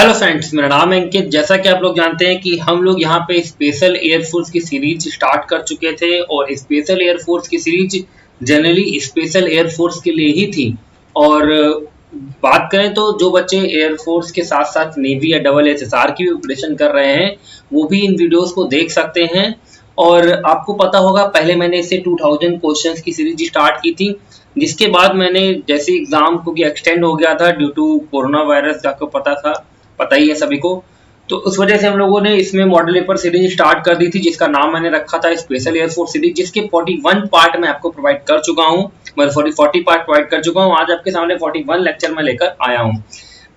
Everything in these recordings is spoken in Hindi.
हेलो फ्रेंड्स, मेरा नाम है अंकित। जैसा कि आप लोग जानते हैं कि हम लोग यहाँ पे स्पेशल एयरफोर्स की सीरीज स्टार्ट कर चुके थे और स्पेशल एयरफोर्स की सीरीज जनरली स्पेशल एयरफोर्स के लिए ही थी। और बात करें तो जो बच्चे एयरफोर्स के साथ साथ नेवी या डबल एसएसआर की भी प्रिपरेशन कर रहे हैं वो भी इन वीडियोस को देख सकते हैं। और आपको पता होगा पहले मैंने इसे 2000 क्वेश्चंस की सीरीज स्टार्ट की थी, जिसके बाद मैंने जैसे एग्जाम को एक्सटेंड हो गया था ड्यू टू कोरोना वायरस, आपको पता ही है सभी को। तो उस वजह से हम लोगों ने इसमें मॉडल पेपर सीरीज स्टार्ट कर दी थी, जिसका नाम मैंने रखा था स्पेशल एयरफोर्स सीरीज, जिसके 41 पार्ट मैं आपको प्रोवाइड कर चुका हूँ। मैं 40 पार्ट प्रोवाइड कर चुका हूँ। आज आपके सामने 41 लेक्चर में लेकर आया हूँ।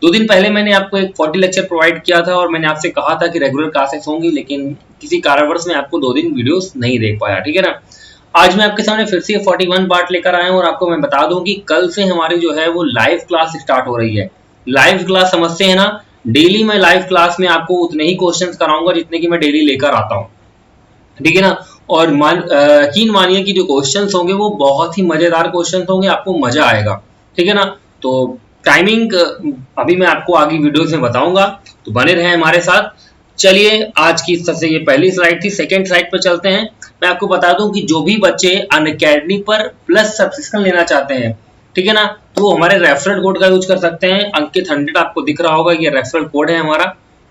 2 दिन पहले मैंने आपको एक 40 लेक्चर प्रोवाइड किया था और मैंने आपसे कहा था कि रेगुलर क्लासेस होंगी, लेकिन किसी कारणवश मैं आपको 2 दिन वीडियोस नहीं दे पाया, ठीक है ना। आज मैं आपके सामने फिर से 41 पार्ट लेकर आया हूँ और आपको मैं बता दूं कि कल से हमारी जो है वो लाइव क्लास स्टार्ट हो रही है। लाइव क्लास समझते हैं ना, डेली मैं लाइव क्लास में आपको उतने ही क्वेश्चंस कराऊंगा जितने की मैं डेली लेकर आता हूँ, ठीक है ना। और यकीन मानिए कि जो क्वेश्चंस होंगे वो बहुत ही मजेदार क्वेश्चंस होंगे, आपको मजा आएगा, ठीक है ना। तो टाइमिंग अभी मैं आपको आगे वीडियोस में बताऊंगा, तो बने रहें हमारे साथ। चलिए, आज की सबसे ये पहली स्लाइड थी, सेकेंड स्लाइड पर चलते हैं। मैं आपको बता दूं कि जो भी बच्चे अनअकैडमी पर प्लस सब्सक्रिप्शन लेना चाहते हैं, ठीक है ना, तो वो हमारे रेफरल कोड का यूज कर सकते हैं। अंकित 100 आपको दिख रहा होगा, ये रेफरल कोड है हमारा,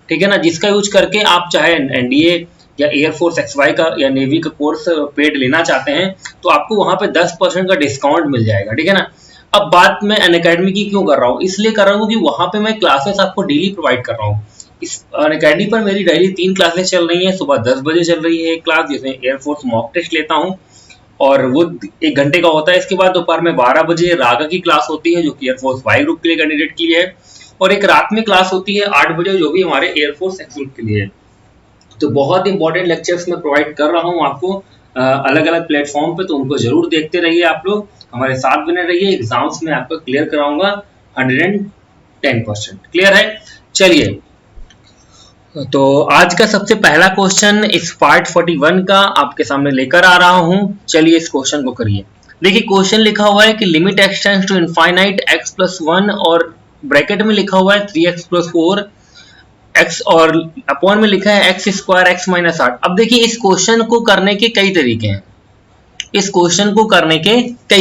ठीक है ना, जिसका यूज करके आप चाहे एनडीए या एयरफोर्स एक्सवाई का या नेवी का कोर्स पेड लेना चाहते हैं तो आपको वहां पे 10% का डिस्काउंट मिल जाएगा, ठीक है ना। अब बात मैं अनअकैडमी की क्यों कर रहा हूँ, इसलिए कर रहा हूँ कि वहां पे मैं क्लासेस आपको डेली प्रोवाइड कर रहा हूँ। इस अनअकैडमी पर मेरी डेली 3 क्लासेस चल रही हैं। सुबह 10 बजे चल रही है एक क्लास जिसमें एयरफोर्स मॉक टेस्ट लेता हूँ और वो 1 घंटे का होता है। इसके बाद दोपहर में 12 बजे रागा की क्लास होती है जो कि एयरफोर्स वाई ग्रुप के लिए कैंडिडेट के लिए है, और एक रात में क्लास होती है 8 बजे जो भी हमारे एयरफोर्स एक्स ग्रुप के लिए है। तो बहुत इंपॉर्टेंट लेक्चर्स मैं प्रोवाइड कर रहा हूँ आपको अलग अलग प्लेटफॉर्म पे, तो उनको जरूर देखते रहिए। आप लोग हमारे साथ बने रहिए, एग्जाम्स में आपको क्लियर कराऊंगा 110%। क्लियर है? चलिए, तो आज का सबसे पहला क्वेश्चन इस पार्ट 41 का आपके सामने लेकर आ रहा हूं। चलिए इस क्वेश्चन को करिए। देखिए क्वेश्चन लिखा हुआ है कि limit x tends to infinite x + 1 और ब्रैकेट में लिखा हुआ है 3x + 4 x और अपॉन में लिखा है x² x - 8। अब देखिए इस क्वेश्चन को करने के कई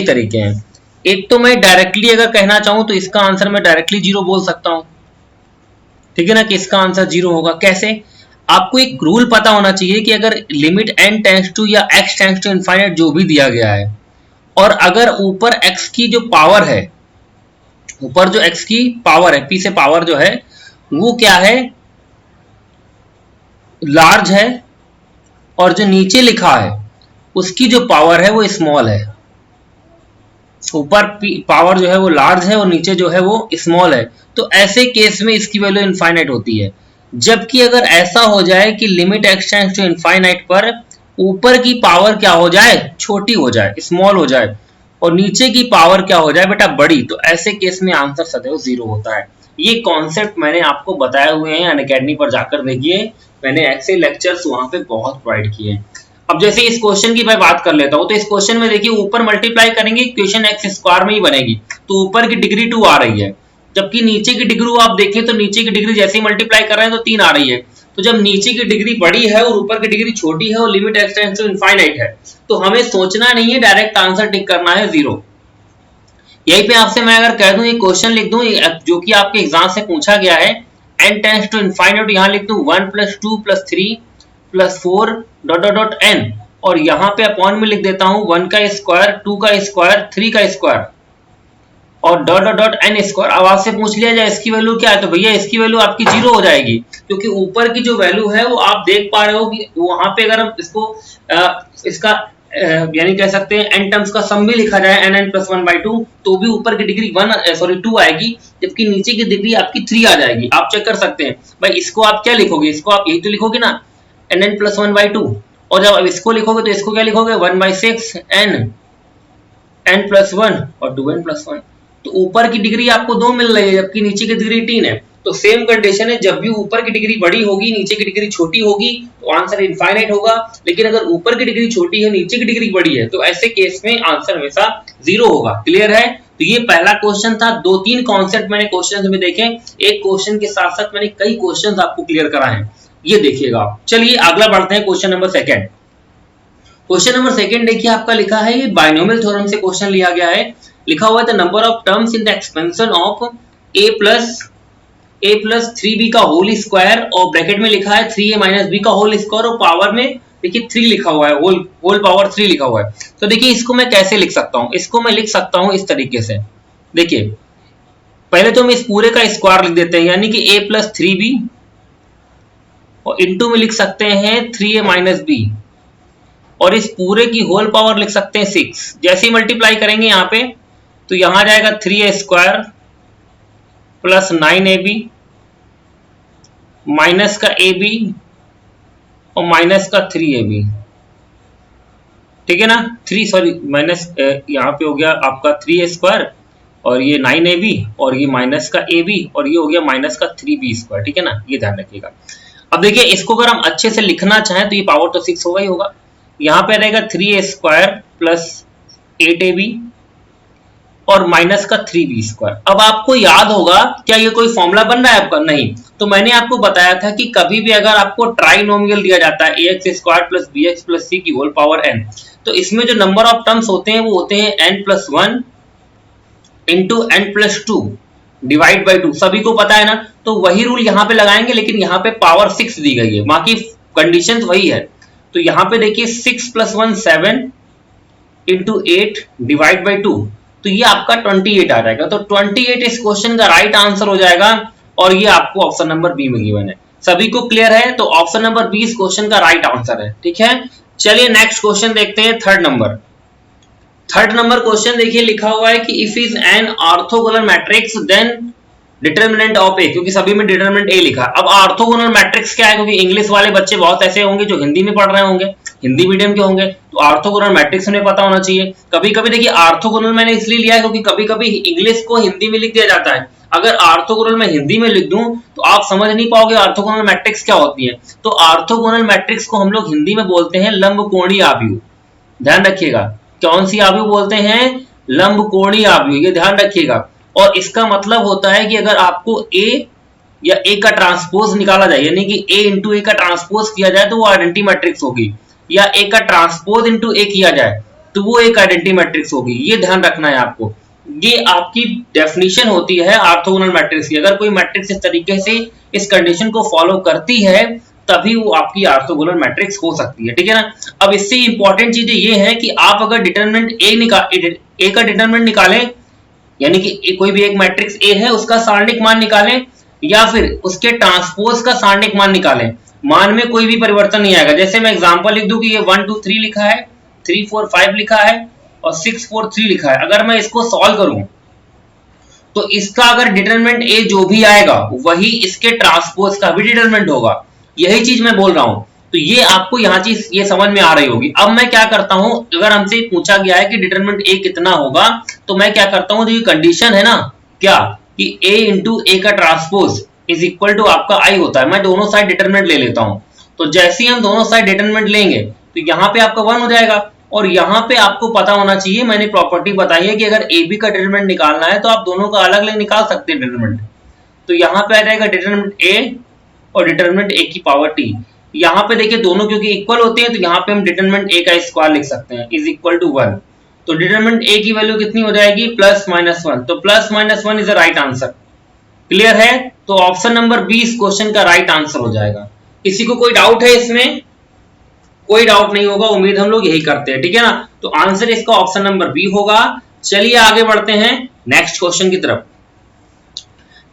तरीके हैं। एक तो मैं डायरेक्टली अगर कहना चाहूं तो इसका आंसर मैं डायरेक्टली 0 बोल सकता हूं, ठीक है ना, कि इसका आंसर 0 होगा। कैसे? आपको एक रूल पता होना चाहिए कि अगर लिमिट n टेंड्स टू या x टेंड्स टू इनफाइनाइट जो भी दिया गया है, और अगर ऊपर x की जो पावर है, ऊपर जो x की पावर है, p से पावर जो है वो क्या है, लार्ज है, और जो नीचे लिखा है उसकी जो पावर है वो स्मॉल है। ऊपर पावर जो है वो लार्ज है और नीचे जो है वो स्मॉल है, तो ऐसे केस में इसकी वैल्यू इनफाइनाइट होती है। जबकि अगर ऐसा हो जाए कि limit x tends to infinite पर ऊपर की पावर क्या हो जाए, छोटी हो जाए, स्मॉल हो जाए, और नीचे की पावर क्या हो जाए बेटा, बड़ी, तो ऐसे केस में आंसर सदैव 0 होता है। ये कॉन्सेप्ट मैंने आपको बताए हुए हैं, अनअकैडमी पर जाकर देखिए, मैंने ऐसे लेक्चर्स वहां पे बहुत प्रोवाइड किए हैं। अब जैसे इस क्वेश्चन की मैं बात कर लेता हूं, तो इस क्वेश्चन में देखिए ऊपर मल्टीप्लाई करेंगे इक्वेशन x² में ही बनेगी, तो ऊपर की डिग्री 2 आ रही है, जबकि नीचे की डिग्री आप देखें तो नीचे की डिग्री जैसे ही मल्टीप्लाई कर रहे हैं तो 3 आ रही है। तो जब नीचे की डिग्री बड़ी है और ऊपर की डिग्री छोटी है और limit x tends to infinite है, तो हमें सोचना नहीं है, डायरेक्ट आंसर टिक करना है 0। यही पे आपसे मैं अगर कह दूं, ये क्वेश्चन लिख दूं जो कि आपके एग्जाम से पूछा गया है, n टेंड्स टू इनफाइनाइट, यहां लिख दूं 1 + 2 + 3 + 4 ... n, और यहां पे अपॉन में लिख देता हूं 1 का स्क्वायर, 2 का स्क्वायर, 3 का स्क्वायर और ... n²। अब आपसे पूछ लिया जाए इसकी वैल्यू क्या है, तो भैया इसकी वैल्यू आपकी 0 हो जाएगी, क्योंकि ऊपर की जो वैल्यू है वो आप देख पा रहे हो कि वहां पे अगर हम इसको इसका यानी कह सकते हैं n टर्म्स का सम भी लिखा जाए nn + 1/2, तो भी ऊपर की डिग्री 2 आएगी, जबकि नीचे की डिग्री आपकी 3 आ जाएगी। आप चेक कर सकते हैं भाई, इसको आप क्या लिखोगे, इसको आप यही तो लिखोगे ना, nn + 1/2, और जब इसको लिखोगे तो इसको क्या लिखोगे, 1/6 n + 1 और 2n + 1। तो ऊपर की डिग्री आपको 2 मिल रही है जबकि नीचे की डिग्री 3 है। तो सेम कंडीशन है, जब भी ऊपर की डिग्री बड़ी होगी नीचे की डिग्री छोटी होगी तो आंसर इनफाइनाइट होगा, लेकिन अगर ऊपर की डिग्री छोटी है नीचे की डिग्री बड़ी है तो ऐसे केस में आंसर हमेशा 0 होगा। क्लियर है? तो ये पहला क्वेश्चन था। 2-3 कॉन्सेप्ट मैंने क्वेश्चन में देखे, एक क्वेश्चन के साथ साथ मैंने कई क्वेश्चन आपको क्लियर कराए हैं, ये देखिएगा आप। चलिए अगला बढ़ते हैं, question number second. Question number second देखिए आपका लिखा है, ये बाइनोमियल थ्योरम से क्वेश्चन लिया गया है। लिखा हुआ है the number of terms in the expansion of a plus 3b का होल स्क्वायर, और ब्रैकेट में लिखा है 3a माइनस b का होल स्क्वायर, और पावर में देखिए 3 लिखा हुआ है, होल पावर 3 लिखा हुआ है। तो देखिए इसको मैं कैसे लिख सकता हूं, इसको मैं लिख सकता हूं इस तरीके से। देखिए पहले तो हम इस पूरे का स्क्वायर लिख देते हैं, यानी कि a प्लस 3b, और इनटू में लिख सकते हैं 3a माइनस b, और इस पूरे की होल पावर लिख सकते हैं 6। जैसे ही मल्टीप्लाई करेंगे यहाँ पे, तो यहां जाएगा 3a square plus 9ab minus का ab और माइनस का 3ab, ठीक है ना। माइनस यहाँ पे हो गया आपका 3a स्क्वायर, और ये 9ab, और ये माइनस का ab, और ये हो गया माइनस का 3b स्क्वायर, ठीक है ना, ये ध्यान रखिएगा। अब देखिए इसको अगर हम अच्छे से लिखना चाहें तो ये पावर तो 6 होगा ही होगा। यहाँ पे रहेगा 3a स्क्वायर प्लस 8ab और माइनस का 3b स्क्वायर। अब आपको याद होगा, क्या ये कोई फॉर्मूला बन रहा है आपका? नहीं। तो मैंने आपको बताया था कि कभी भी अगर आपको ट्राइनोमियल दिया जाता है ax square plus bx plus c की होल पावर n, तो इसमें जो नंबर ऑफ टर्म्स होते हैं वो होते हैं n plus 1 into n plus 2 divide by 2। सभी को पता है ना, तो वही रूल यहाँ पे लगाएंगे, लेकिन यहाँ पे पावर 6 दी गई है, बाकी कंडीशन वही है। तो यहाँ पे देखिए 6 प्लस 1 7 इंटू 8 डिवाइड बाई 2, तो ये आपका 28 आ जाएगा। तो 28 इस क्वेश्चन का राइट आंसर हो जाएगा, और ये आपको ऑप्शन नंबर बी में गिवन है। सभी को क्लियर है? तो ऑप्शन नंबर बी इस क्वेश्चन का राइट आंसर है, ठीक है। चलिए नेक्स्ट क्वेश्चन देखते हैं, थर्ड नंबर क्वेश्चन देखिए लिखा हुआ है कि if is an orthogonal matrix then determinant of A, क्योंकि सभी में डिटरमिनेंट ए लिखा। अब ऑर्थोगोनल मैट्रिक्स क्या है, क्योंकि इंग्लिश वाले बच्चे बहुत ऐसे होंगे जो हिंदी में पढ़ रहे होंगे, हिंदी मीडियम के होंगे, तो ऑर्थोगोनल मैट्रिक्स उन्हें पता होना चाहिए। कभी कभी देखिए ऑर्थोगोनल मैंने इसलिए लिया है क्योंकि कभी कभी इंग्लिश को हिंदी में लिख दिया जाता है। अगर ऑर्थोगोनल मैं हिंदी में लिख दूं तो आप समझ नहीं पाओगे ऑर्थोगोनल मैट्रिक्स क्या होती है। तो ऑर्थोगोनल मैट्रिक्स को हम लोग हिंदी में बोलते हैं लंबकोणीय आव्यूह। ध्यान रखिएगा, कौन सी आव्यूह बोलते हैं? लंबकोणीय आव्यूह, ये ध्यान रखिएगा। और इसका मतलब होता है कि अगर आपको a या a का ट्रांसपोज निकाला जाए, यानी कि a इंटू ए का ट्रांसपोज किया जाए तो वो आइडेंटिटी मैट्रिक्स होगी, या a का ट्रांसपोज इंटू ए किया जाए तो वो एक आइडेंटिटी मैट्रिक्स होगी। ये ध्यान रखना है आपको, ये आपकी डेफिनेशन होती है ऑर्थोगोनल मैट्रिक्स की। अगर कोई मैट्रिक्स इस तरीके से इस कंडीशन को फॉलो करती है तभी वो आपकी ऑर्थोगोनल मैट्रिक्स हो सकती है, ठीक है ना। अब इससे इंपॉर्टेंट चीजें ये है कि आप अगर डिटरमिनेंट ए का डिटरमिनेंट निकालें, यानी कि कोई भी एक मैट्रिक्स ए है उसका सारणिक मान निकालें, या फिर उसके ट्रांसपोज का सारणिक मान निकालें, मान में कोई भी परिवर्तन नहीं आएगा। जैसे मैं एग्जांपल लिख दूं कि ये 1 2 3 लिखा है, 3 4 5 लिखा है और 6 4 3 लिखा है। अगर मैं इसको सॉल्व करूं तो इसका अगर डिटरमिनेंट ए जो भी आएगा वही इसके ट्रांसपोज का भी डिटरमिनेंट होगा। यही चीज मैं बोल रहा हूं। तो ये आपको यहाँ चीज ये समझ में आ रही होगी। अब मैं क्या करता हूं, अगर हमसे पूछा गया है कि डिटरमिनेंट ए कितना होगा, तो मैं क्या करता हूं, जो ये कंडीशन है ना क्या कि a इंटू ए का ट्रांसपोज इज इक्वल टू आपका i होता है, मैं दोनों साइड डिटरमिनेंट ले लेता हूं। तो जैसे ही हम दोनों साइड डिटरमिनेंट लेंगे तो यहाँ पे आपका 1 हो जाएगा, और यहाँ पे आपको पता होना चाहिए, मैंने प्रॉपर्टी बताई है कि अगर ए बी का डिटरमिनेंट निकालना है तो आप दोनों का अलग अलग निकाल सकते हैं डिटरमिनेंट। तो यहाँ पे आ जाएगा डिटरमिनेंट ए और डिटरमिनेंट ए की पावर टी। यहाँ पे देखिए दोनों क्योंकि इक्वल होते हैं तो यहाँ पे हम डिटरमिनेंट ए का स्क्वायर लिख सकते हैं इज इक्वल टू 1। तो डिटरमिनेंट ए की वैल्यू कितनी हो जाएगी, प्लस माइनस 1। तो plus minus 1 is the right answer. Clear है? तो ऑप्शन नंबर बी इस क्वेश्चन का राइट आंसर हो जाएगा। किसी को कोई डाउट है इसमें? कोई डाउट नहीं होगा, उम्मीद हम लोग यही करते हैं, ठीक है ना। तो आंसर इसका ऑप्शन नंबर बी होगा। चलिए आगे बढ़ते हैं नेक्स्ट क्वेश्चन की तरफ।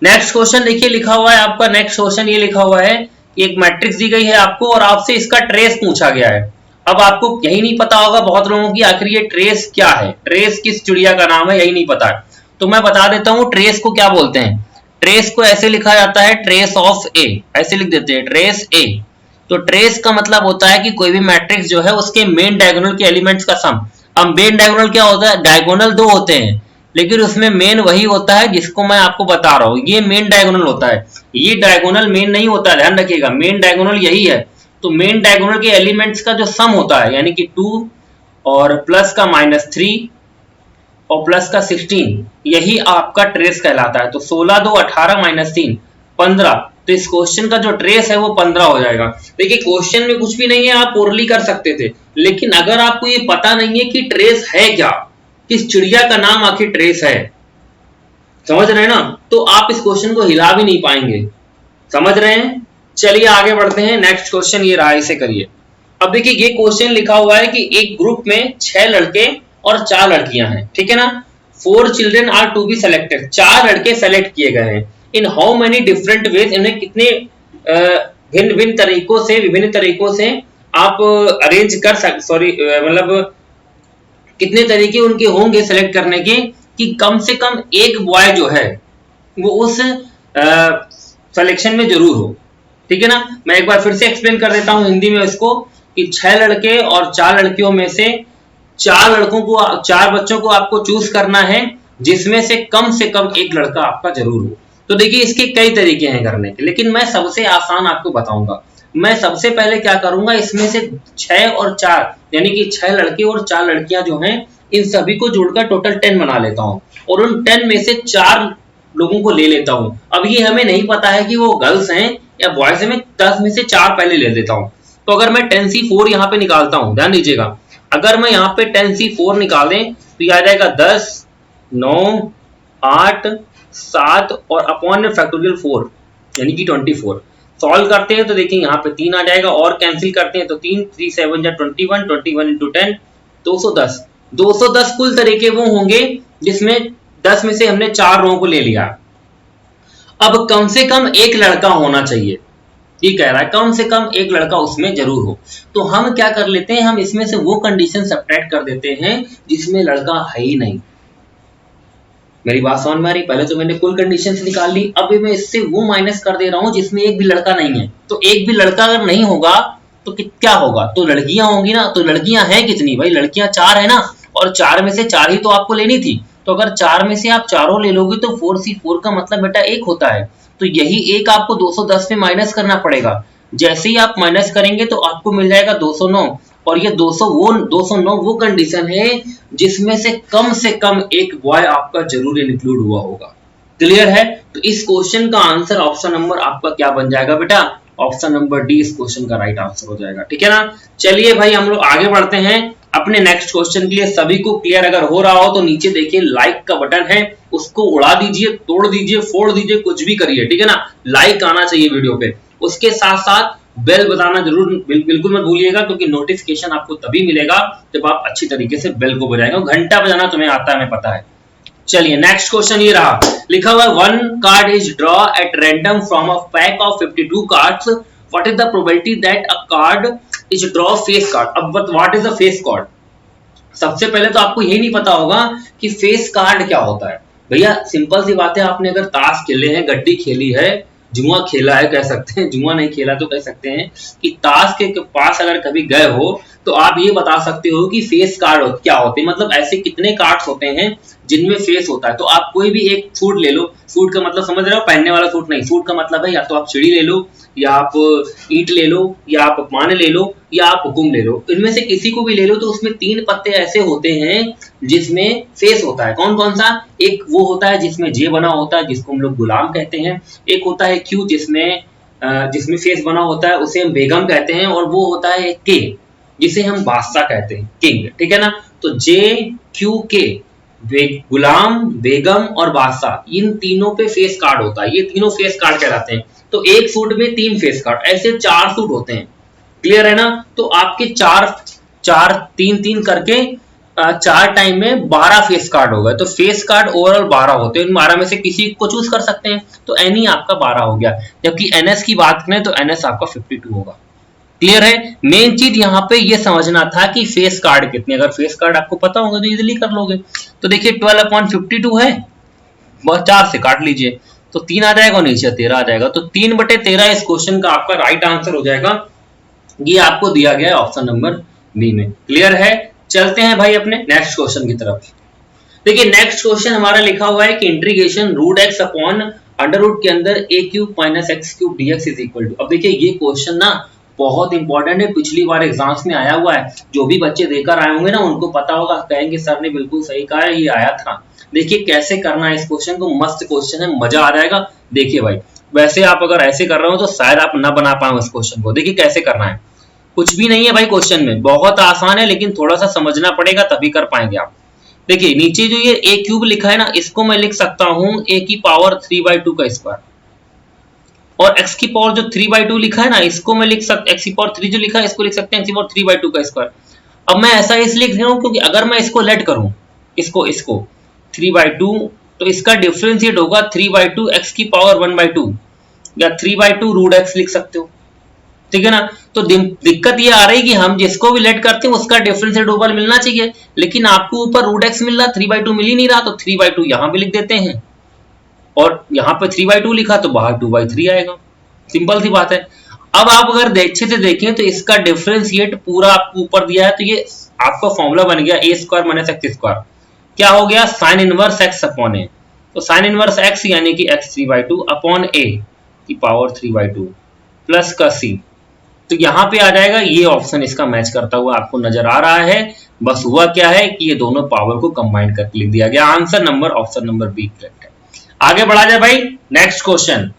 नेक्स्ट क्वेश्चन देखिए लिखा हुआ है आपका, नेक्स्ट क्वेश्चन ये लिखा हुआ है कि एक मैट्रिक्स दी गई है आपको और आपसे इसका ट्रेस पूछा गया है। अब आपको यही नहीं पता होगा बहुत लोगों की, आखिर ये ट्रेस क्या है, ट्रेस किस चिड़िया का नाम है, यही नहीं पता है। तो मैं बता देता हूं ट्रेस को क्या बोलते हैं। ट्रेस को ऐसे लिखा जाता है ट्रेस ऑफ ए, ऐसे लिख देते हैं ट्रेस ए। तो ट्रेस का मतलब होता है कि कोई भी मैट्रिक्स जो है उसके मेन डायगोनल के एलिमेंट्स का सम। अब मेन डायगोनल क्या होता है, डायगोनल 2 होते हैं लेकिन उसमें मेन वही होता है जिसको मैं आपको बता रहा हूं, ये मेन डायगोनल होता है, ये डायगोनल मेन नहीं होता है, ध्यान रखिएगा, मेन डायगोनल यही है। तो मेन डायगोनल के एलिमेंट्स का जो सम होता है, यानी कि 2 और प्लस का -3 और प्लस का 16, यही आपका ट्रेस कहलाता है। तो 16 2 18 माइनस 3 15, तो इस क्वेश्चन का जो ट्रेस है वो 15 हो जाएगा। देखिए क्वेश्चन में कुछ भी नहीं है, आप ओरली कर सकते थे, लेकिन अगर आपको ये पता नहीं है कि ट्रेस है क्या, किस चिड़िया का नाम आखिर ट्रेस है, समझ रहे हैं ना, तो आप इस क्वेश्चन को हिला भी नहीं पाएंगे। समझ रहे हैं? चलिए आगे बढ़ते हैं। नेक्स्ट क्वेश्चन ये रहा, इसे करिए। अब देखिए ये क्वेश्चन लिखा हुआ है कि एक ग्रुप में 6 लड़के और 4 लड़कियां हैं, ठीक है ना। 4 children are to be selected, 4 लड़के सेलेक्ट किए गए हैं। In how many different ways, इन्हें कितने भिन्न भिन्न तरीकों से, विभिन्न तरीकों से आप अरेंज कर मतलब कितने तरीके उनके होंगे सेलेक्ट करने के, कि कम से कम एक बॉय जो है वो उस सिलेक्शन में जरूर हो, ठीक है ना। मैं एक बार फिर से एक्सप्लेन कर देता हूं हिंदी में इसको, कि 6 लड़के और 4 लड़कियों में से 4 बच्चों को आपको चूज करना है, जिसमें से कम एक लड़का आपका जरूर हो। तो देखिए इसके कई तरीके हैं करने के, लेकिन मैं सबसे आसान आपको बताऊंगा। मैं सबसे पहले क्या करूंगा, इसमें से 6 और 4 यानी कि 6 लड़के और 4 लड़कियां जो हैं, इन सभी को जोड़कर टोटल 10 बना लेता हूं, और उन 10 में से 4 लोगों को ले लेता हूं। अब ये हमें नहीं पता है कि वो गर्ल्स हैं या बॉयज हैं, मैं 10 में से 4 पहले ले लेता हूं। तो अगर मैं 10C4 यहाँ पे निकालता हूं, ध्यान दीजिएगा, अगर मैं यहाँ पे 10C4 निकाल दें तो ये आ जाएगा 10 9 8 7 और अपॉन में फैक्टोरियल 4 यानी कि 24। सॉल्व करते हैं तो देखिए यहाँ पे 3 आ जाएगा, और कैंसिल करते हैं तो 3 3 7 जा 21, 21 इंटू 10 210। 210 कुल तरीके वो होंगे जिसमें 10 में से हमने 4 लोगों को ले लिया। अब कम से कम एक लड़का होना चाहिए, ये कह रहा है कम से कम एक लड़का उसमें जरूर हो। तो हम क्या कर लेते हैं, हम इसमें से वो कंडीशन सब्ट्रैक्ट कर देते हैं जिसमें लड़का है ही नहीं। मेरी बात समझ में आ रही? पहले तो मैंने कुल कंडीशंस निकाल ली, अब मैं इससे वो माइनस कर दे रहा हूं जिसमें एक भी लड़का नहीं है। तो एक भी लड़का अगर नहीं होगा तो क्या होगा, तो लड़कियां होंगी ना। तो लड़कियां हैं कितनी भाई, लड़कियां 4 है ना, और 4 में से 4 ही तो आपको लेनी थी। तो अगर 4 में से आप चारों ले लोगे तो 4C4 का मतलब बेटा 1 होता है। तो यही एक आपको 210 में माइनस करना पड़ेगा। जैसे ही आप माइनस करेंगे तो आपको मिल जाएगा 209, और ये 209 वो कंडीशन है जिसमें से कम एक बॉय आपका जरूर इंक्लूड हुआ होगा। क्लियर है? तो इस क्वेश्चन का आंसर ऑप्शन नंबर आपका क्या बन जाएगा बेटा, ऑप्शन नंबर डी इस क्वेश्चन का राइट आंसर हो जाएगा, ठीक है ना। चलिए भाई हम लोग आगे बढ़ते हैं अपने नेक्स्ट क्वेश्चन के लिए। सभी को क्लियर अगर हो रहा हो तो नीचे देखिए लाइक का बटन है, उसको उड़ा दीजिए, तोड़ दीजिए, फोड़ दीजिए, कुछ भी करिए, ठीक है ना। लाइक आना चाहिए वीडियो पे, उसके साथ साथ बेल बजाना जरूर बिल्कुल मत भूलिएगा, क्योंकि नोटिफिकेशन आपको तभी मिलेगा जब आप अच्छी तरीके से बेल को बजाएंगे। घंटा बजाना तुम्हें आता है, हमें पता है। चलिए नेक्स्ट क्वेश्चन ये रहा, लिखा हुआ है 1 card is draw at random from a pack of 52 cards, what is the probability that a card is draw face card. अब what is a face card, सबसे पहले तो आपको ये नहीं पता होगा कि फेस कार्ड क्या होता है। भैया सिंपल सी बात है, आपने अगर ताश खेले हैं, गड्डी खेली है, जुआ खेला है, कह सकते हैं, जुआ नहीं खेला तो कह सकते हैं कि ताश के पास अगर कभी गए हो तो आप ये बता सकते हो कि फेस कार्ड क्या होते हैं, मतलब ऐसे कितने कार्ड्स होते हैं जिनमें फेस होता है। तो आप कोई भी एक सूट ले लो, सूट का मतलब समझ रहे हो, पहनने वाला सूट नहीं, सूट का मतलब है या तो आप चिड़ी ले लो, या आप ईंट ले लो, या आप मान ले लो, या आप हुकुम ले लो, इनमें से किसी को भी ले लो। तो उसमें 3 पत्ते ऐसे होते हैं जिसमें फेस होता है। कौन कौन सा? एक वो होता है जिसमें जे बना होता है, जिसको हम लोग गुलाम कहते हैं। एक होता है क्यू, जिसमें फेस बना होता है, उसे हम बेगम कहते हैं। और वो होता है के, जिसे हम बादशाह कहते हैं, किंग, ठीक है ना। तो जे क्यू के, गुलाम, बेगम और बादशाह, इन तीनों पे फेस कार्ड होता है, ये तीनों फेस कार्ड कहलाते हैं। तो एक सूट में 3 फेस कार्ड, ऐसे 4 सूट होते हैं। क्लियर है ना? तो आपके 3 करके 4 टाइम में 12 फेस कार्ड हो गए। तो फेस कार्ड ओवरऑल 12 होते हैं, इन 12 में से किसी को चूज कर सकते हैं। तो एन आपका 12 हो गया, जबकि एनएस की बात करें तो एनएस आपका 52 होगा। क्लियर है? मेन चीज यहाँ पे ये समझना था कि फेस कार्ड कितने, अगर फेस कार्ड आपको पता होगा तो इजीली कर लोगे। तो देखिए 12/52 है, बस 4 से काट लीजिए तो 3 आ जाएगा और नीचे 13 आ जाएगा। तो 3/13 इस क्वेश्चन का आपका राइट आंसर हो जाएगा। ये आपको दिया गया है ऑप्शन नंबर बी में। क्लियर है? चलते हैं भाई अपने नेक्स्ट क्वेश्चन की तरफ। देखिए नेक्स्ट क्वेश्चन हमारा लिखा हुआ है कि integration √x upon under root के अंदर a³ - x³ dx is equal to. अब देखिए ये क्वेश्चन ना बहुत इंपॉर्टेंट है, पिछली बार एग्जाम्स में आया हुआ है। जो भी बच्चे देकर आए होंगे ना उनको पता होगा, कहेंगे सर ने बिल्कुल सही कहा है, ये आया था। देखिए कैसे करना है इस क्वेश्चन को, मस्त क्वेश्चन है, मजा आ जाएगा। देखिए भाई, वैसे आप अगर ऐसे कर रहे हो तो शायद आप ना बना पाए इस क्वेश्चन को। देखिए कैसे करना है, कुछ भी नहीं है भाई क्वेश्चन में, बहुत आसान है, लेकिन थोड़ा सा समझना पड़ेगा तभी कर पाएंगे आप। देखिए नीचे जो ये a क्यूब लिखा है ना, इसको मैं लिख सकता हूं a की पावर 3/2 का स्क्वायर, और x की पावर जो 3/2 लिखा है ना, इसको मैं लिख सकता, x की पावर 3 जो लिखा है इसको लिख सकते हैं x की पावर 3/2 का स्क्वायर। अब मैं ऐसा इसलिए लिख रहा हूं क्योंकि अगर मैं इसको लेट करूं, इसको 3/2, तो इसका डिफरेंशिएट होगा 3/2 x की पावर 1/2, या 3/2 रूट x लिख सकते हो, ठीक है ना। तो दिक्कत ये आ रही कि हम जिसको भी लेट करते हैं उसका डिफरेंशिएट ऊपर मिलना चाहिए, लेकिन आपको ऊपर रूट x मिल रहा, 3/2 मिल ही नहीं रहा, तो 3/2 यहां भी लिख देते हैं, और यहाँ पे 3/2 लिखा तो बाहर 2/3 आएगा, सिंपल सी बात है। अब आप अगर अच्छे से देखें तो इसका डिफरेंशिएट पूरा आपको ऊपर दिया है, तो ये आपका फॉर्मूला बन गया a square minus x square, क्या हो गया, sine inverse x upon a। तो साइन इनवर्स x यानी कि x 3/2 अपॉन a की पावर 3/2 प्लस का c, तो यहाँ पे आ जाएगा, ये ऑप्शन इसका मैच करता हुआ आपको नजर आ रहा है। बस हुआ क्या है कि ये दोनों पावर को कंबाइन करके लिख दिया गया, answer number option number B correct है। आगे बढ़ा जाए भाई, नेक्स्ट क्वेश्चन।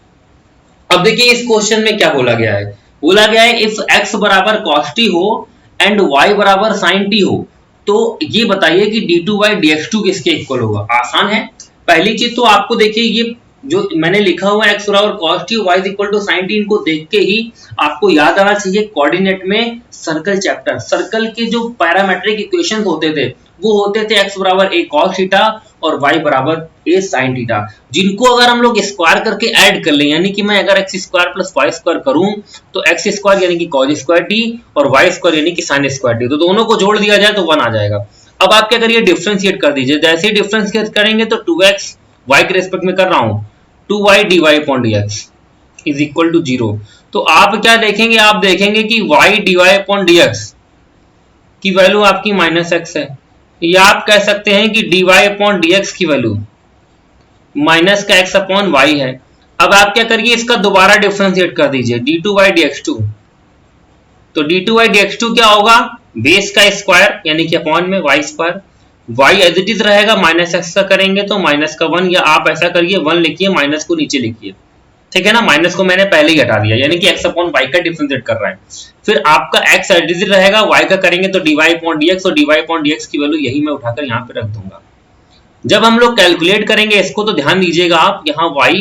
अब देखिए इस क्वेश्चन में क्या बोला गया है, बोला गया है इफ x बराबर cos t हो एंड y बराबर sin t हो, तो ये बताइए कि d2 dx2 किसके इक्वल होगा। आसान है, पहली चीज तो आपको देखिए ये जो मैंने लिखा हुआ है x बराबर cos t y equal to sin t, इनको देख के ही आपको याद आना चाहिए कोऑर्डिनेट में सर्कल चैप्टर, सर्कल के जो पैरामेट्रिक इक्वेशंस होते थे वो होते थे x बराबर a cos थीटा और y बराबर a sin थीटा, जिनको अगर हम लोग स्क्वायर करके ऐड कर लें, यानी कि मैं अगर x square plus y square करूं तो x स्क्वायर यानी कि cos स्क्वायर t और y स्क्वायर यानी कि sin स्क्वायर t, तो दोनों को जोड़ दिया जाए तो 1 आ जाएगा। अब आप क्या करिए, डिफरेंशिएट कर दीजिए, जैसे ही डिफरेंशिएट करेंगे तो 2x y के रेस्पेक्ट में कर रहा हूं, 2y dy upon dx is equal to 0। तो आप क्या देखेंगे, आप देखेंगे कि y dy अपॉन dx की वैल्यू आपकी माइनस x है, या आप कह सकते हैं कि dy अपॉन dx की वैल्यू माइनस का x अपॉन y है। अब आप क्या करिए, इसका दोबारा डिफरेंशिएट कर दीजिए, d2 dx2, तो d2 dx2 क्या होगा, बेस का स्क्वायर यानी कि अपॉन में y square, y as it is रहेगा, माइनस x का करेंगे तो माइनस का 1, या आप ऐसा करिए 1 लिखिए, माइनस को नीचे लिखिए, ठीक है ना, माइनस को मैंने पहले ही हटा दिया, यानी कि x अपॉन y का डिफरेंशिएट कर रहा है। फिर आपका x एज इट इज रहेगा, y का करेंगे तो dy अपॉन dx, और dy अपॉन dx की वैल्यू यही मैं उठाकर यहाँ पे रख दूंगा। जब हम लोग कैलकुलेट करेंगे इसको तो ध्यान दीजिएगा आप, यहाँ y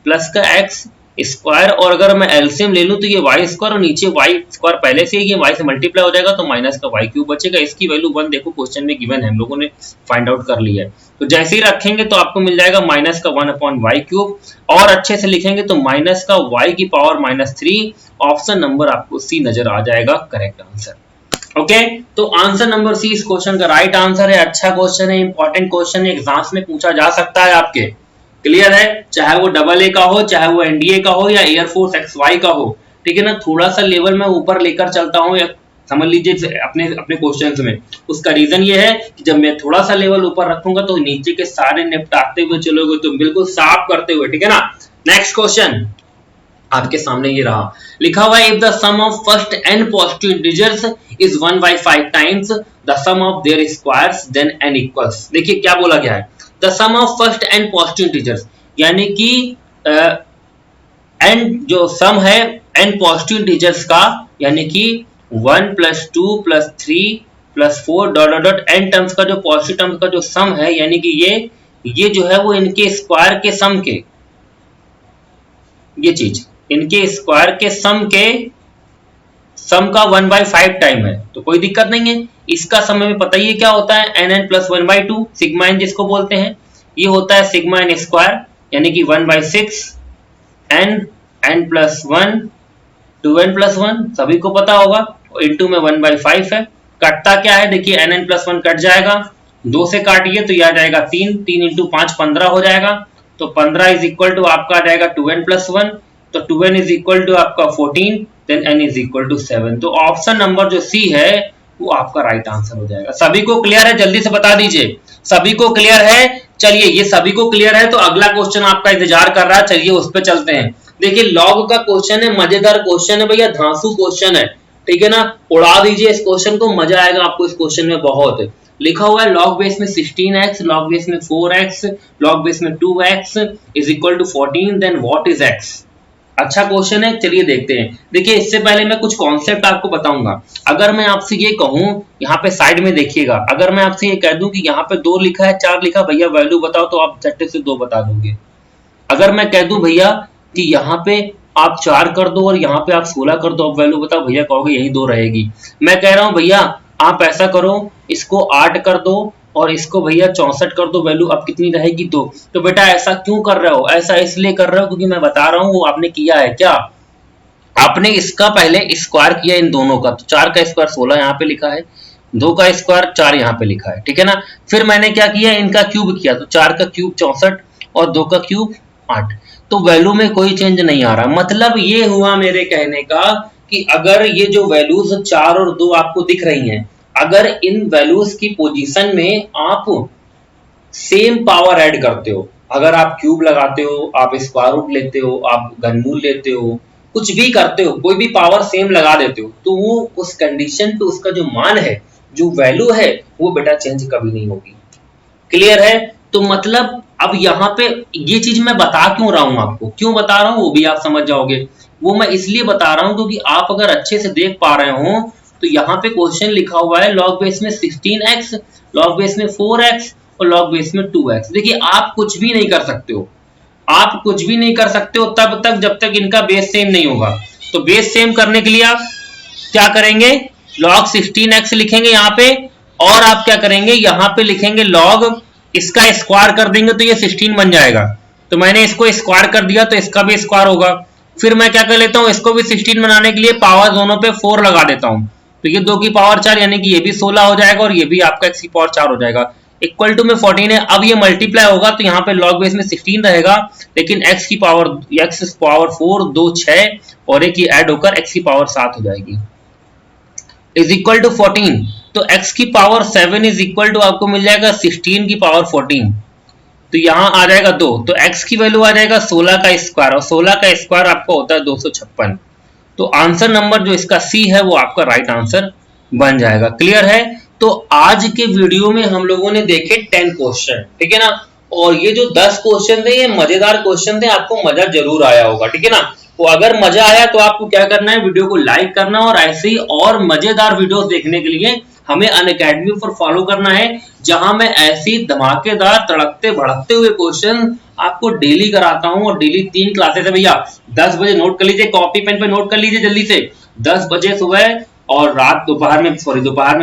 प्लस का x स्क्वायर, और अगर मैं एलसीएम ले लूं तो ये y स्क्वायर और नीचे y स्क्वायर पहले से ये y से मल्टीप्लाई हो जाएगा, तो माइनस का y क्यूब बचेगा, इसकी वैल्यू 1 देखो क्वेश्चन में गिवन है, हम लोगों ने फाइंड आउट कर लिया है। तो जैसे ही रखेंगे तो आपको मिल जाएगा माइनस का 1 अपॉन y क्यूब, और अच्छे से लिखेंगे तो माइनस का y की पावर -3, ऑप्शन नंबर आपको सी नजर आ जाएगा करेक्ट आंसर। ओके, तो आंसर नंबर सी इस क्वेश्चन का राइट आंसर है। अच्छा क्वेश्चन है, इंपॉर्टेंट क्वेश्चन है, एग्जाम्स में पूछा जा सकता है आपके, क्लियर है, चाहे वो AA का हो, चाहे वो NDA का हो, या एयरफोर्स XY का हो, ठीक है ना। थोड़ा सा लेवल में ऊपर लेकर चलता हूँ, समझ लीजिए अपने क्वेश्चंस में। उसका रीजन ये है कि जब मैं थोड़ा सा लेवल ऊपर रखूंगा तो नीचे के सारे निपटाते हुए चलोगे, तो बिल्कुल साफ करते हुए, ठीक है ना। नेक्स्ट क्वेश्चन आपके सामने ये रहा, लिखा हुआ है if the sum of first n positive integers is 1/5 times the sum of their squares then n equals. देखिए क्या बोला गया है, the sum of first n positive integers, यानी कि n जो सम है n पॉजिटिव इंटीजर्स का, यानी कि 1 + 2 + 3 + 4 dot dot dot n terms का जो पॉजिटिव टर्म्स का जो सम है, यानी कि ये जो है वो इनके स्क्वायर के सम के, ये चीज इनके स्क्वायर के सम का 1/5 टाइम है, तो कोई दिक्कत नहीं है। इसका सम में पता ही है क्या होता है, nn + 1/2 सिग्मा n जिसको बोलते हैं, ये होता है सिग्मा n स्क्वायर, यानी कि 1/6 n + 1 2n + 1 सभी को पता होगा, इंटू में 1/5 है। कटता क्या है, देखिए nn + 1 कट जाएगा, 2 से काटिए तो यह आ जाएगा 3 × 5 15 हो जाएगा, तो 15 इज इक्वल टू आपका आ जाएगा 2n + 1, तो 2n इज इक्वल टू आपका 14, then n is equal to 7। तो ऑप्शन नंबर जो सी है वो आपका राइट आंसर हो जाएगा। सभी को क्लियर है, जल्दी से बता दीजिए, सभी को क्लियर है। चलिए ये सभी को क्लियर है तो अगला क्वेश्चन आपका इंतजार कर रहा है, चलिए उस पर चलते हैं। देखिए लॉग का क्वेश्चन है, मजेदार क्वेश्चन है भैया, धांसू क्वेश्चन है, ठीक है ना, उड़ा दीजिए इस क्वेश्चन को, मजा आएगा आपको इस क्वेश्चन में बहुत। लिखा हुआ है लॉग बेस में 16x, लॉग बेस में 4x, लॉग बेस में 2x is equal to 14, then what is x। अच्छा क्वेश्चन है, चलिए देखते हैं। देखिए इससे पहले मैं कुछ कॉन्सेप्ट आपको बताऊंगा। अगर मैं आपसे ये कहूं, यहाँ पे साइड में देखिएगा, अगर मैं आपसे ये कह दूं कि यहाँ पे 2 लिखा है 4 लिखा, भैया वैल्यू बताओ, तो आप झट्टे से 2 बता दोगे। अगर मैं कह दूं भैया कि यहाँ पे आप 4 कर दो और यहाँ पे आप 16 कर दो, अब वैल्यू बताओ, भैया कहोगे यही 2 रहेगी। मैं कह रहा हूँ भैया आप ऐसा करो, इसको 8 कर दो और इसको भैया 64 कर दो, वैल्यू अब कितनी रहेगी 2। तो बेटा ऐसा क्यों कर रहे हो? ऐसा इसलिए कर रहे हो क्योंकि मैं बता रहा हूँ वो आपने किया है क्या, आपने इसका पहले स्क्वायर किया इन दोनों का। तो 4 का स्क्वायर 16 यहाँ पे लिखा है, 2 का स्क्वायर 4 यहाँ पे लिखा है, ठीक है ना। फिर मैंने क्या किया, इनका क्यूब किया, तो 4 का क्यूब 64 और 2 का क्यूब 8। तो वैल्यू में कोई चेंज नहीं आ रहा। मतलब ये हुआ मेरे कहने का कि अगर ये जो वैल्यूज 4 और 2 आपको दिख रही हैं, अगर इन वैल्यूज की पोजीशन में आप सेम पावर ऐड करते हो, अगर आप क्यूब लगाते हो, आप स्क्वायर रूट लेते हो, आप घनमूल लेते हो, कुछ भी करते हो, कोई भी पावर सेम लगा देते हो, तो वो उस कंडीशन पे उसका जो मान है, जो वैल्यू है, वो बेटा चेंज कभी नहीं होगी। क्लियर है? तो मतलब अब यहाँ पे ये चीज मैं बता क्यों रहा हूं आपको, क्यों बता रहा हूं वो भी आप समझ जाओगे। वो मैं इसलिए बता रहा हूं क्योंकि आप अगर अच्छे से देख पा रहे हो तो यहाँ पे क्वेश्चन लिखा हुआ है लॉग बेस में 16x, लॉग बेस में 4x और लॉग बेस में 2x। देखिए आप कुछ भी नहीं कर सकते हो, आप कुछ भी नहीं कर सकते हो तब तक जब तक इनका बेस सेम नहीं होगा। तो बेस सेम करने के लिए आप क्या करेंगे, log 16x लिखेंगे यहाँ पे, और आप क्या करेंगे यहाँ पे लिखेंगे log, इसका स्क्वायर कर देंगे तो ये 16 बन जाएगा। तो मैंने इसको स्क्वायर कर दिया तो इसका भी स्क्वायर होगा। फिर मैं क्या कर लेता हूँ, इसको भी 16 बनाने के लिए पावर दोनों पे 4 लगा देता हूँ, तो ये 2 की पावर 4 यानी कि ये भी 16 हो जाएगा और ये भी आपका x की पावर 4 हो जाएगा। इक्वल टू में 14 है। अब ये मल्टीप्लाई होगा तो यहाँ पे लॉग बेस में 16 रहेगा, लेकिन x की पावर 4 2 6 और एक ही ऐड होकर x की पावर 7 हो जाएगी, इज इक्वल टू 14। तो x की पावर 7 इज इक्वल टू आपको मिल जाएगा 16 की पावर 14, तो यहाँ आ जाएगा 2, तो x की वैल्यू आ जाएगा 16 का स्क्वायर, और 16 का स्क्वायर आपका होता है 256। तो आंसर नंबर जो इसका सी है वो आपका राइट आंसर बन जाएगा। क्लियर है? तो आज के वीडियो में हम लोगों ने देखे 10 क्वेश्चन, ठीक है ना, और ये जो 10 क्वेश्चन थे ये मजेदार क्वेश्चन थे, आपको मजा जरूर आया होगा, ठीक है ना। तो अगर मजा आया तो आपको क्या करना है, वीडियो को लाइक करना, और ऐसे ही और मजेदार वीडियोस देखने के लिए हमें अनअकैडमी पर फॉलो करना है, जहां मैं ऐसी धमाकेदार तड़कते भड़कते हुए क्वेश्चन आपको डेली कराता हूं। और डेली 3 क्लासेस है भैया, 10 बजे नोट कर लीजिए, कॉपी पेन पे नोट कर लीजिए जल्दी से, 10 बजे सुबह और रात दोपहर में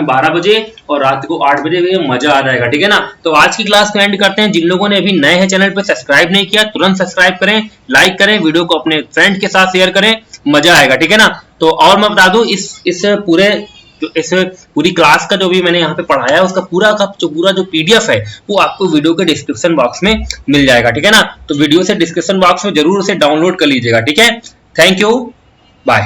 12 बजे और रात को 8 बजे भी मजा आ जाएगा, ठीक है ना। तो आज की क्लास को एंड करते हैं। जिन लोगों ने अभी नए हैं चैनल पे सब्सक्राइब नहीं किया, तुरंत सब्सक्राइब करें, लाइक करें, वीडियो को अपने फ्रेंड के साथ शेयर करें, मजा आएगा, ठीक है ना। तो और मैं बता दूं इस पूरी क्लास का जो भी मैंने यहाँ पे पढ़ाया है उसका पूरा जो PDF है वो आपको वीडियो के डिस्क्रिप्शन बॉक्स में मिल जाएगा, ठीक है ना। तो वीडियो से डिस्क्रिप्शन बॉक्स में जरूर उसे डाउनलोड कर लीजिएगा, ठीक है। Thank you, bye.